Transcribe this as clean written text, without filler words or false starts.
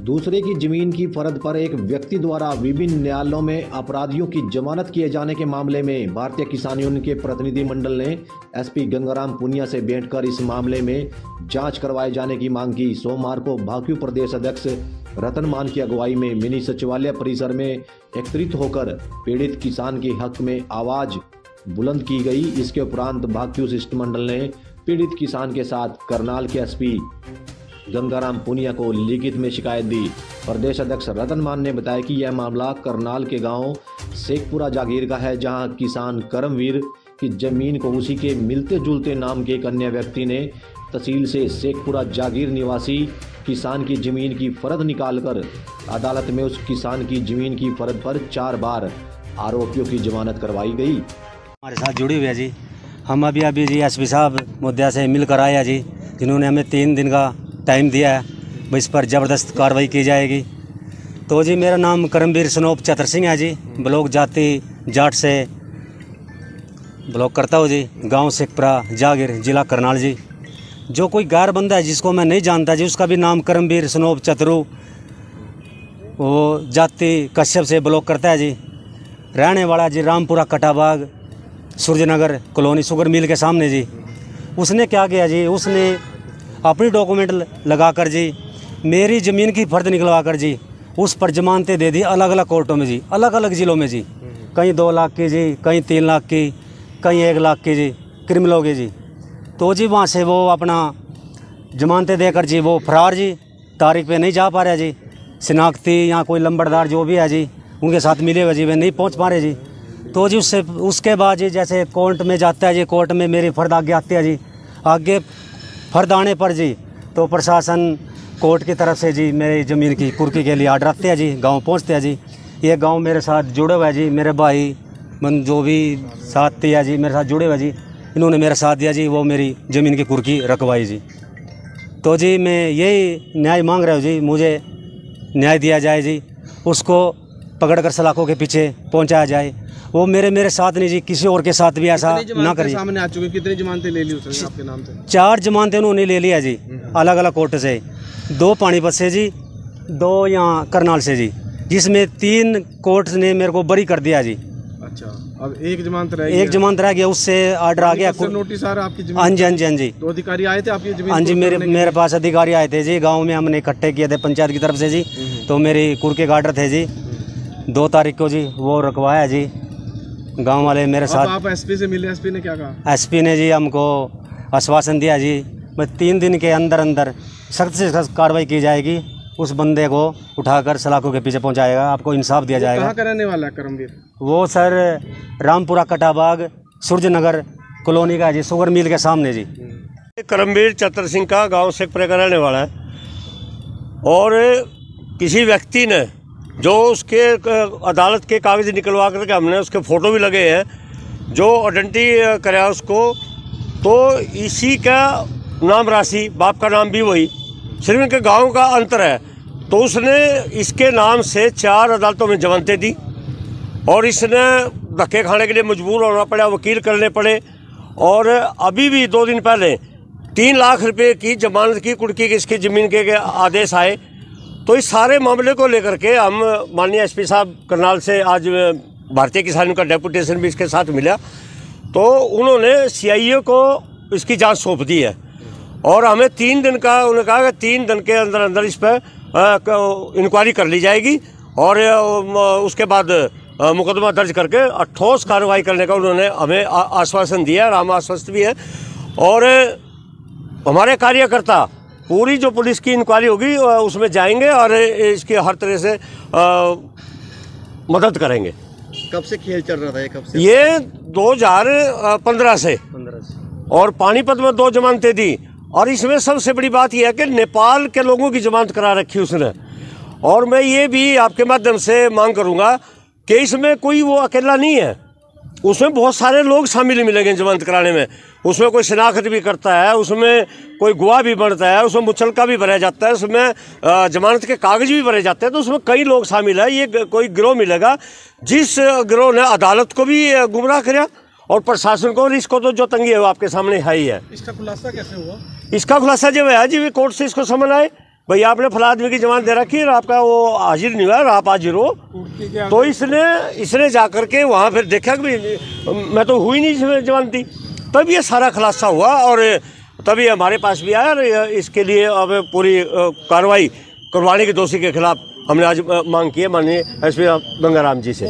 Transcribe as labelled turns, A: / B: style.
A: दूसरे की जमीन की फर्द पर एक व्यक्ति द्वारा विभिन्न न्यायालयों में अपराधियों की जमानत किए जाने के मामले में भारतीय किसान यूनियन के प्रतिनिधि मंडल ने एसपी गंगाराम पुनिया से भेंट कर इस मामले में जांच करवाए जाने की मांग की। सोमवार को भाकपा प्रदेश अध्यक्ष रतन मान की अगुवाई में मिनी सचिवालय परिसर में एकत्रित होकर पीड़ित किसान के हक में आवाज बुलंद की गई। इसके उपरांत भाकपा शिष्टमंडल ने पीड़ित किसान के साथ करनाल के एसपी गंगाराम पुनिया को लिखित में शिकायत दी। प्रदेश अध्यक्ष रतन मान ने बताया कि यह मामला करनाल के गांव शेखपुरा जागीर का है, जहां किसान करमवीर की जमीन को उसी के मिलते जुलते नाम के एक अन्य व्यक्ति ने तहसील से शेखपुरा जागीर निवासी किसान की जमीन की फर्द निकालकर अदालत में उस किसान की जमीन की फर्द पर 4 बार आरोपियों की जमानत करवाई गई।
B: हमारे साथ जुड़ी हुई है जी। हम अभी जी एसपी साहब मुद्दा से मिलकर आए जी, जिन्होंने हमें 3 दिन का टाइम दिया है, इस पर ज़बरदस्त कार्रवाई की जाएगी। तो जी मेरा नाम करमवीर सनोप चतर सिंह है जी, ब्लॉक जाति जाट से ब्लॉक करता हूँ जी, गांव शेखपुरा जागीर, जिला करनाल जी। जो कोई गैर बंदा है जिसको मैं नहीं जानता जी, उसका भी नाम करमवीर सनोप चतरू, वो जाति कश्यप से ब्लॉक करता है जी। रहने वाला जी Rampura Katabag Suryanagar colony sugar mill के सामने जी। उसने क्या किया जी, उसने अपनी डॉक्यूमेंट लगाकर जी मेरी ज़मीन की फर्द निकलवा कर जी उस पर जमानतें दे दी अलग अलग कोर्टों में जी, अलग अलग ज़िलों में जी। कहीं 2 लाख की जी, कहीं 3 लाख की, कहीं 1 लाख की जी, क्रिमिनलों की जी। तो जी वहाँ से वो अपना जमानतें देकर जी वो फरार जी, तारीख पे नहीं जा पा रहा जी। शिनाख्ती या कोई लंबड़दार जो भी है जी उनके साथ मिले हुए जी वे नहीं पहुँच पा रहे जी। तो जी उसके बाद जी जैसे कोर्ट में जाता है जी, कोर्ट में मेरी फर्द आगे आती है जी। आगे फर्द आने पर जी तो प्रशासन कोर्ट की तरफ से जी मेरी ज़मीन की कुर्की के लिए आर्डर आते हैं जी, गांव पहुंचते हैं जी। ये गांव मेरे साथ जुड़े हुए हैं जी, मेरे भाई मन जो भी साथ दिया जी मेरे साथ जुड़े हुए जी, इन्होंने मेरा साथ दिया जी, वो मेरी ज़मीन की कुर्की रखवाई जी। तो जी मैं यही न्याय मांग रहा हूँ जी, मुझे न्याय दिया जाए जी, उसको पकड़ कर सलाखों के पीछे पहुँचाया जाए। वो मेरे साथ नहीं जी, किसी और के साथ भी ऐसा ना करिए।
C: सामने आ चुके, कितनी जमानतें ले ली उसने आपके नाम से?
B: 4 जमानतें उन्होंने ले लिया जी, अलग अलग कोर्ट से। 2 पानीपत से जी, 2 यहाँ करनाल से जी, जिसमें 3 कोर्ट ने मेरे को बरी कर दिया जी।
C: अच्छा, अब एक जमानत रह गया?
B: एक जमानत रह गया, उससे आर्डर आ गया।
C: नोटिस आ रहा आपकी जमीन?
B: हाँ जी, हाँ जी, हाँ जी।
C: तो अधिकारी आए थे आपकी जमीन?
B: हाँ जी, मेरे पास अधिकारी आए थे जी, गाँव में हमने इकट्ठे किए थे पंचायत की तरफ से जी। तो मेरी कुर्की का आर्डर थे जी 2 तारीख को जी, वो रखवाया जी गांव वाले मेरे साथ।
C: आप एसपी से मिले, एसपी ने क्या कहा?
B: एसपी ने जी हमको आश्वासन दिया जी मैं 3 दिन के अंदर अंदर सख्त से सख्त कार्रवाई की जाएगी, उस बंदे को उठाकर सलाखों के पीछे पहुंचाएगा, आपको इंसाफ दिया जाएगा।
C: कहाँ का रहने वाला है करमवीर?
B: वो सर रामपुरा कटाबाग सूर्यनगर कॉलोनी का जी, शुगर मिल के सामने जी।
D: करमवीर चतर सिंह का गाँव शेखपुरा का रहने वाला है, और किसी व्यक्ति ने जो उसके अदालत के कागज़ निकलवा करके हमने उसके फ़ोटो भी लगे हैं, जो आइडेंटिटी कराया उसको, तो इसी का नाम राशि, बाप का नाम भी वही, सिर्फ इनके गांव का अंतर है। तो उसने इसके नाम से 4 अदालतों में जमानतें दी, और इसने धक्के खाने के लिए मजबूर होना पड़ा, वकील करने पड़े। और अभी भी 2 दिन पहले 3 लाख रुपए की जमानत की कुर्की की इसकी ज़मीन के आदेश आए। तो इस सारे मामले को लेकर के हम माननीय एसपी साहब करनाल से आज भारतीय किसान का डेपुटेशन भी इसके साथ मिला, तो उन्होंने सीआईए को इसकी जांच सौंप दी है, और हमें 3 दिन का उन्होंने कहा कि 3 दिन के अंदर अंदर इस पर इंक्वायरी कर ली जाएगी, और उसके बाद मुकदमा दर्ज करके ठोस कार्रवाई करने का उन्होंने हमें आश्वासन दिया, और हम आश्वस्त भी है। और हमारे कार्यकर्ता पूरी जो पुलिस की इंक्वायरी होगी उसमें जाएंगे और इसकी हर तरह से मदद करेंगे।
C: कब से खेल चल रहा था ये? कब से?
D: ये 2015 से, और पानीपत में 2 जमानतें दी, और इसमें सबसे बड़ी बात यह है कि नेपाल के लोगों की जमानत करा रखी उसने। और मैं ये भी आपके माध्यम से मांग करूँगा कि इसमें कोई वो अकेला नहीं है, उसमें बहुत सारे लोग शामिल मिलेंगे जमानत कराने में। उसमें कोई शिनाख्त भी करता है, उसमें कोई गवाह भी बनता है, उसमें मुचलका भी भरा जाता है, उसमें जमानत के कागज भी भरे जाते हैं। तो उसमें कई लोग शामिल है। ये कोई गिरोह मिलेगा जिस गिरोह ने अदालत को भी गुमराह किया और प्रशासन को, और इसको तो जो तंगी है वो आपके सामने है ही है।
C: इसका खुलासा कैसे हुआ?
D: इसका खुलासा जब है जी कोर्ट से इसको समन आए, भाई आपने फला आदमी की जमानत दे रखी है, आपका वो हाजिर नहीं हुआ, आप हाजिर हो। तो इसने जा करके वहाँ फिर देखा कि मैं तो हुई नहीं जमानती, तब ये सारा खुलासा हुआ और तभी हमारे पास भी आया। और इसके लिए अब पूरी कार्रवाई करवाने के दोषी के खिलाफ हमने आज मांग की है माननीय एसपी गंगाराम जी से।